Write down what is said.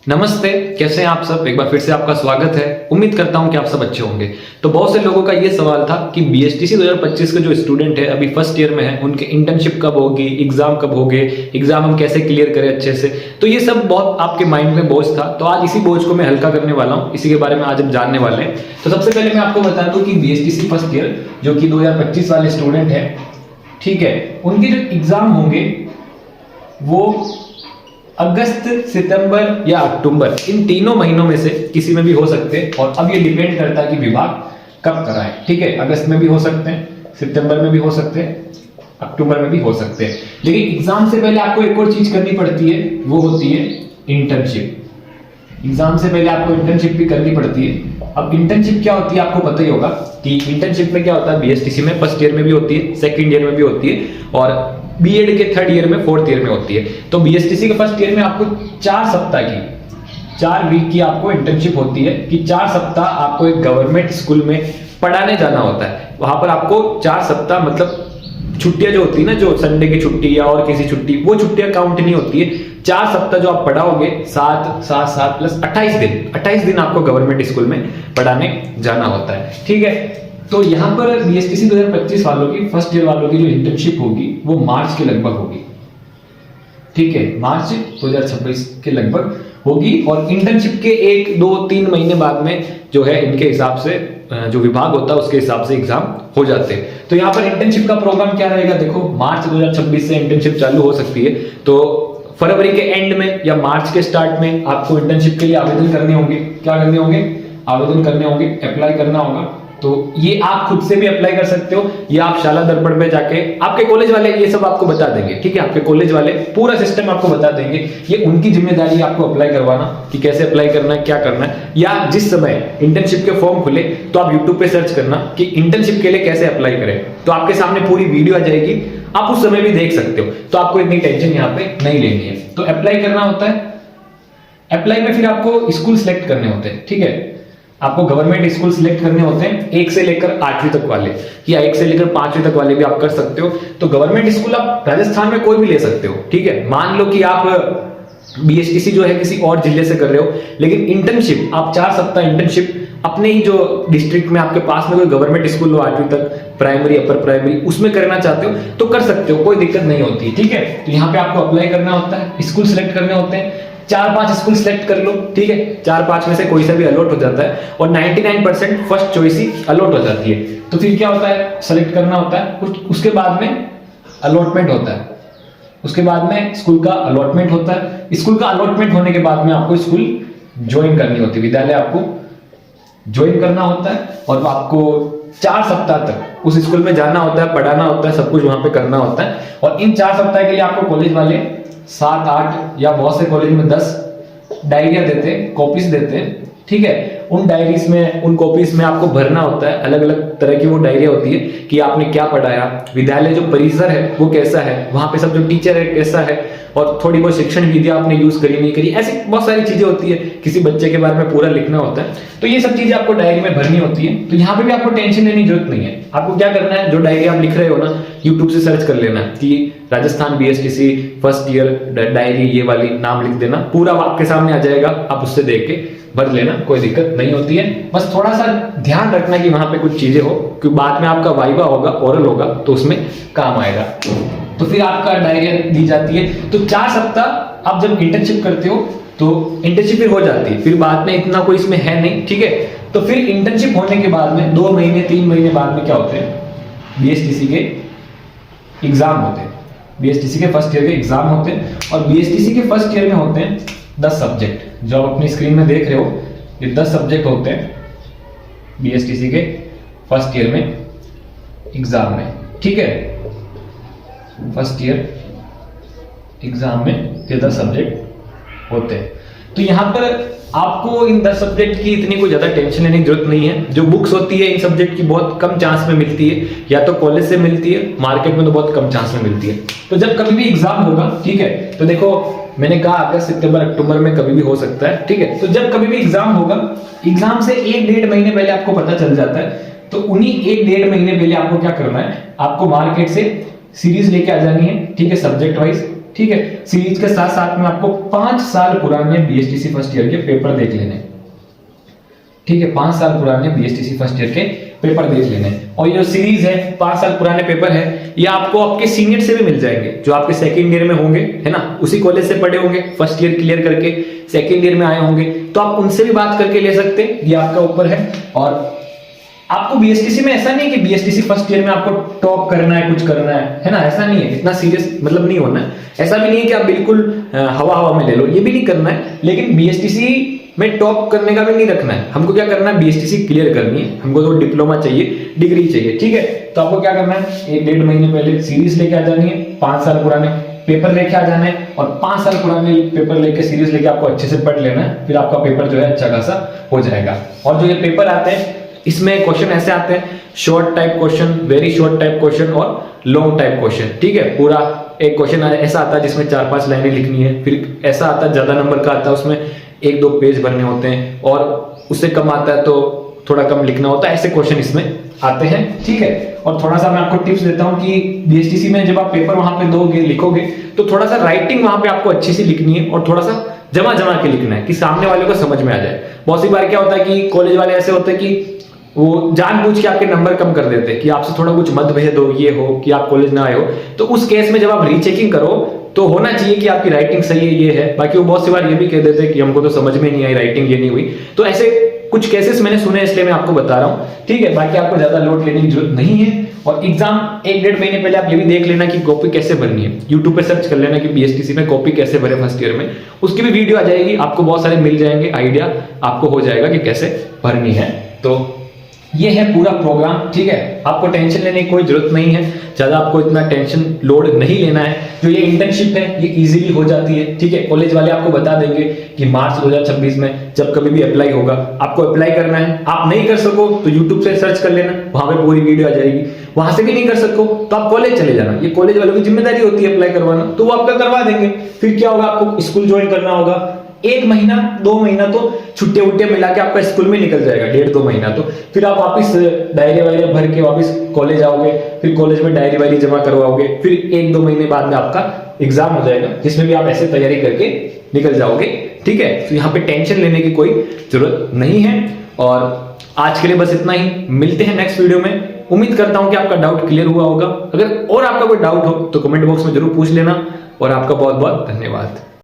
नमस्ते, कैसे हैं आप सब। एक बार फिर से आपका स्वागत है। उम्मीद करता हूं कि आप सब अच्छे होंगे। तो बहुत से लोगों का ये सवाल था कि बीएसटीसी 2025 के जो स्टूडेंट है अभी फर्स्ट ईयर में है, उनके इंटर्नशिप कब होगी, एग्जाम कब होंगे, एग्जाम हम कैसे क्लियर करें अच्छे से। तो ये सब बहुत आपके माइंड में बोझ था, तो आज इसी बोझ को मैं हल्का करने वाला हूँ। इसी के बारे में आज हम जानने वाले हैं। तो सबसे पहले मैं आपको बता दूं कि बीएसटीसी फर्स्ट ईयर जो कि 2025 वाले स्टूडेंट है, ठीक है, उनके जो एग्जाम होंगे वो अगस्त, सितंबर या अक्टूबर, इन तीनों महीनों में से किसी में भी हो सकते हैं। और अब ये डिपेंड करता है कि विभाग कब कराए। ठीक है, अगस्त में भी हो सकते हैं, सितंबर में भी हो सकते हैं, अक्टूबर में भी हो सकते हैं। लेकिन एग्जाम से पहले आपको एक और चीज करनी पड़ती है, वो होती है इंटर्नशिप। एग्जाम से पहले आपको इंटर्नशिप भी करनी पड़ती है। अब इंटर्नशिप क्या होती है आपको पता ही होगा कि इंटर्नशिप में क्या होता है। बीएसटीसी में फर्स्ट ईयर में भी होती है, सेकंड ईयर में भी होती है, और बीएड के थर्ड ईयर में, फोर्थ ईयर में होती है। तो बीएसटीसी के फर्स्ट ईयर में आपको 4 सप्ताह की, 4 वीक की आपको इंटर्नशिप होती है कि 4 सप्ताह आपको एक गवर्नमेंट स्कूल में पढ़ाने जाना होता है। वहां पर आपको 4 सप्ताह, मतलब छुट्टियां जो होती है ना, जो संडे की छुट्टी या और किसी छुट्टी, वो छुट्टियां काउंट नहीं होती है। 4 सप्ताह जो आप पढ़ाओगे, 7 प्लस 28 दिन आपको गवर्नमेंट स्कूल में पढ़ाने जाना होता है। ठीक है, तो यहाँ पर बीएसटीसी 2025 वालों की, फर्स्ट ईयर वालों की जो इंटर्नशिप होगी वो मार्च के लगभग होगी। ठीक है, मार्च 2026 के लगभग होगी। और इंटर्नशिप के 1, 2, 3 महीने बाद में जो है इनके हिसाब से, जो विभाग होता है उसके हिसाब से एग्जाम हो जाते हैं। तो यहाँ पर इंटर्नशिप का प्रोग्राम क्या रहेगा, देखो मार्च 2026 से इंटर्नशिप चालू हो सकती है। तो फरवरी के एंड में या मार्च के स्टार्ट में आपको इंटर्नशिप के लिए आवेदन करने होंगे। क्या करने होंगे? आवेदन करने होंगे, अप्लाई करना होगा। तो ये आप खुद से भी अप्लाई कर सकते हो, या आप शाला दर्पण पे जाके, आपके कॉलेज वाले ये सब आपको बता देंगे। ठीक है, आपके कॉलेज वाले पूरा सिस्टम आपको बता देंगे। ये उनकी जिम्मेदारी है आपको अप्लाई करवाना, कि कैसे अप्लाई करना है, क्या करना है। या जिस समय इंटर्नशिप के फॉर्म खुले तो आप यूट्यूब पे सर्च करना कि इंटर्नशिप के लिए कैसे अप्लाई करें, तो आपके सामने पूरी वीडियो आ जाएगी, आप उस समय भी देख सकते हो। तो आपको इतनी टेंशन यहाँ पे नहीं लेनी है। तो अप्लाई करना होता है। अप्लाई में फिर आपको स्कूल सिलेक्ट करने होते हैं। ठीक है, आपको गवर्नमेंट स्कूल सिलेक्ट करने होते हैं, 1 से लेकर 8वीं तक वाले, या 1 से लेकर 5वीं तक वाले भी आप कर सकते हो। तो गवर्नमेंट स्कूल आप राजस्थान में कोई भी ले सकते हो। ठीक है, मान लो कि आप बीएसटीसी जो है किसी और जिले से कर रहे हो, लेकिन इंटर्नशिप आप 4 सप्ताह इंटर्नशिप अपने ही जो डिस्ट्रिक्ट में आपके पास में कोई गवर्नमेंट स्कूल हो 8वीं तक, प्राइमरी, अपर प्राइमरी, उसमें करना चाहते हो तो कर सकते हो, कोई दिक्कत नहीं होती। ठीक है, तो यहाँ पे आपको अप्लाई करना होता है, स्कूल सिलेक्ट करने होते हैं। 4-5 स्कूल सिलेक्ट कर लो। ठीक है, 4-5 में से कोई सा भी अलॉट हो जाता है, और 99% फर्स्ट चॉइस ही अलॉट हो जाती है। तो फिर क्या होता है, सेलेक्ट करना होता है, उसके बाद में अलॉटमेंट होता है। उसके बाद में स्कूल का अलॉटमेंट होता है। स्कूल का अलॉटमेंट होने के बाद में आपको स्कूल ज्वाइन करनी होती है, विद्यालय आपको ज्वाइन करना होता है। और आपको 4 सप्ताह तक उस स्कूल में जाना होता है, पढ़ाना होता है, सब कुछ वहां पे करना होता है। और इन 4 सप्ताह के लिए आपको कॉलेज वाले 7, 8 या बहुत से कॉलेज में 10 डायरिया देते हैं, कॉपीज देते हैं। ठीक है, उन डायरीज में, उन कॉपीज में आपको भरना होता है। अलग अलग तरह की वो डायरिया होती है कि आपने क्या पढ़ाया, विद्यालय जो परिसर है वो कैसा है, वहां पे सब जो टीचर है कैसा है, और थोड़ी बहुत शिक्षण विधियां आपने यूज करी नहीं करी, ऐसी बहुत सारी चीजें होती है। किसी बच्चे के बारे में पूरा लिखना होता है। तो ये सब चीजें आपको डायरी में भरनी होती है। तो यहाँ पे भी आपको टेंशन लेने की जरूरत नहीं है। आपको क्या करना है, जो डायरी आप लिख रहे हो ना, यूट्यूब से सर्च कर लेना कि Rajasthan BSTC first year diary, ये वाली नाम लिख देना, पूरा आपके सामने आ जाएगा। आप उससे देख के भर लेना, कोई दिक्कत नहीं होती है। बस थोड़ा सा ध्यान रखना कि वहां पे कुछ चीजें हो, क्योंकि बाद में आपका वाइवा होगा, ओरल होगा, तो उसमें काम आएगा। तो फिर आपका डायरिया दी जाती है। तो 4 सप्ताह आप जब इंटर्नशिप करते हो तो इंटर्नशिप फिर हो जाती है, फिर बाद में इतना कोई इसमें है नहीं। ठीक है, तो फिर इंटर्नशिप होने के बाद में 2 महीने 3 महीने बाद में क्या होते हैं, बीएसटीसी के एग्जाम होते हैं। बीएसटीसी के फर्स्ट ईयर के एग्जाम होते हैं। और बीएसटीसी के फर्स्ट ईयर में होते हैं 10 सब्जेक्ट, जो आप अपनी स्क्रीन में देख रहे हो, ये 10 सब्जेक्ट होते हैं बीएसटीसी के फर्स्ट ईयर में एग्जाम में। ठीक है, फर्स्ट ईयर एग्जाम में ये 10 सब्जेक्ट होते हैं। तो यहाँ पर आपको इन 10 सब्जेक्ट की इतनी कोई ज्यादा टेंशन लेने की जरूरत नहीं है। जो बुक्स होती है इन सब्जेक्ट की बहुत कम चांस में मिलती है, या तो कॉलेज से मिलती है, मार्केट में तो बहुत कम चांस में मिलती है। तो जब कभी भी एग्जाम होगा, ठीक है, तो देखो मैंने कहा अगस्त, सितंबर, अक्टूबर में कभी भी हो सकता है। ठीक है, तो जब कभी भी एग्जाम होगा, एग्जाम से 1-1.5 महीने पहले आपको पता चल जाता है। तो उन्हीं 1-1.5 महीने पहले आपको क्या करना है, आपको मार्केट से सीरीज लेके आ जानी है। ठीक है, सब्जेक्ट वाइज ठीक है। सीरीज के साथ साथ में आपको 5 साल पुराने बीएसटीसी फर्स्ट ईयर के पेपर देख लेने, ठीक है, 5 साल पुराने बीएसटीसी फर्स्ट ईयर के पेपर देख लेने। और ये जो सीरीज है 5 साल पुराने पेपर है, ये आपको आपके सीनियर से भी मिल जाएंगे जो आपके सेकंड ईयर में होंगे, है ना, उसी कॉलेज से पढ़े होंगे, फर्स्ट ईयर क्लियर करके सेकंड ईयर में आए होंगे, तो आप उनसे भी बात करके ले सकते हैं, ये आपका ऊपर है। और आपको बीएसटीसी में ऐसा नहीं कि बीएसटीसी फर्स्ट ईयर में आपको टॉप करना है, कुछ करना है ना, ऐसा नहीं है, इतना सीरियस मतलब नहीं होना है। ऐसा भी नहीं है कि आप बिल्कुल हवा हवा में ले लो, ये भी नहीं करना है। लेकिन बीएसटीसी में टॉप करने का भी नहीं रखना है, हमको क्या करना है, बीएसटीसी क्लियर करनी है, हमको तो डिप्लोमा चाहिए, डिग्री चाहिए, ठीक है। तो आपको क्या करना है, 1-1.5 महीने पहले सीरीज लेके आ जानी है, 5 साल पुराने पेपर लेके आ जाना है, और 5 साल पुराने पेपर लेके सीरीज लेके आपको अच्छे से पढ़ लेना है, फिर आपका पेपर जो है अच्छा खासा हो जाएगा। और जो ये पेपर आते हैं इसमें क्वेश्चन ऐसे आते हैं, short type question, very short type question और लॉन्ग टाइप क्वेश्चन, ठीक है। पूरा एक क्वेश्चन ऐसा आता है जिसमें 4-5 लाइनें लिखनी है, फिर ऐसा आता है ज्यादा नंबर का आता है, उसमें 1-2 पेज भरने होते हैं, और उससे कम आता है तो थोड़ा कम लिखना होता है, ऐसे क्वेश्चन इसमें आते हैं, ठीक है। और थोड़ा सा मैं आपको टिप्स देता हूं कि बीएसटीसी में जब आप पेपर वहां पे दोगे, लिखोगे, तो थोड़ा सा राइटिंग वहां पे आपको अच्छी सी लिखनी है, और थोड़ा सा जमा के लिखना है कि सामने वाले को समझ में आ जाए। बहुत सी बार क्या होता है कि कॉलेज वाले ऐसे होते हैं कि वो जानबूझ के आपके नंबर कम कर देते हैं कि आपसे थोड़ा कुछ मतभेद हो, ये हो कि आप कॉलेज ना आए हो, तो उस केस में जब आप रीचेकिंग करो तो होना चाहिए कि आपकी राइटिंग सही है, ये है। बाकी वो बहुत सी बार ये भी कह देते हैं कि हमको तो समझ में नहीं आई, राइटिंग ये नहीं हुई। तो ऐसे कुछ केसेस मैंने सुने, इसलिए मैं आपको बता रहा हूँ, ठीक है। बाकी आपको ज्यादा लोड लेने की जरूरत नहीं है। और एग्जाम 1-1.5 महीने पहले आप ये भी देख लेना कि कॉपी कैसे भरनी है, यूट्यूब पे सर्च कर लेना कि बीएसटीसी में कॉपी कैसे भरे फर्स्ट ईयर में, उसकी भी वीडियो आ जाएगी, आपको बहुत सारे मिल जाएंगे, आइडिया आपको हो जाएगा कि कैसे भरनी है। तो ये है पूरा प्रोग्राम, ठीक है। आपको टेंशन लेने की कोई जरूरत नहीं है, ज्यादा आपको इतना टेंशन लोड नहीं लेना है। जो ये इंटर्नशिप है ये इजीली हो जाती है, ठीक है। कॉलेज वाले आपको बता देंगे कि मार्च 2026 में जब कभी भी अप्लाई होगा, आपको अप्लाई करना है। आप नहीं कर सको तो यूट्यूब से सर्च कर लेना, वहां पे पूरी वीडियो आ जाएगी। वहां से भी नहीं कर सको तो आप कॉलेज चले जाना, ये कॉलेज वालों की जिम्मेदारी होती है अप्लाई करवाना, तो वो आपका करवा देंगे। फिर क्या होगा, आपको स्कूल ज्वाइन करना होगा, 1 महीना 2 महीना तो छुट्टियां उट्टियां मिला के आपका स्कूल में निकल जाएगा, 1.5-2 महीना। तो फिर आप वापस डायरी वायरी भर के वापस कॉलेज आओगे, फिर कॉलेज में डायरी वायरी जमा करवाओगे, फिर 1-2 महीने बाद में आपका एग्जाम हो जाएगा, जिसमें भी आप ऐसे तैयारी करके निकल जाओगे, ठीक है। तो यहाँ पे टेंशन लेने की कोई जरूरत नहीं है। और आज के लिए बस इतना ही, मिलते हैं नेक्स्ट वीडियो में। उम्मीद करता हूं कि आपका डाउट क्लियर हुआ होगा। अगर और आपका कोई डाउट हो तो कमेंट बॉक्स में जरूर पूछ लेना, और आपका बहुत बहुत धन्यवाद।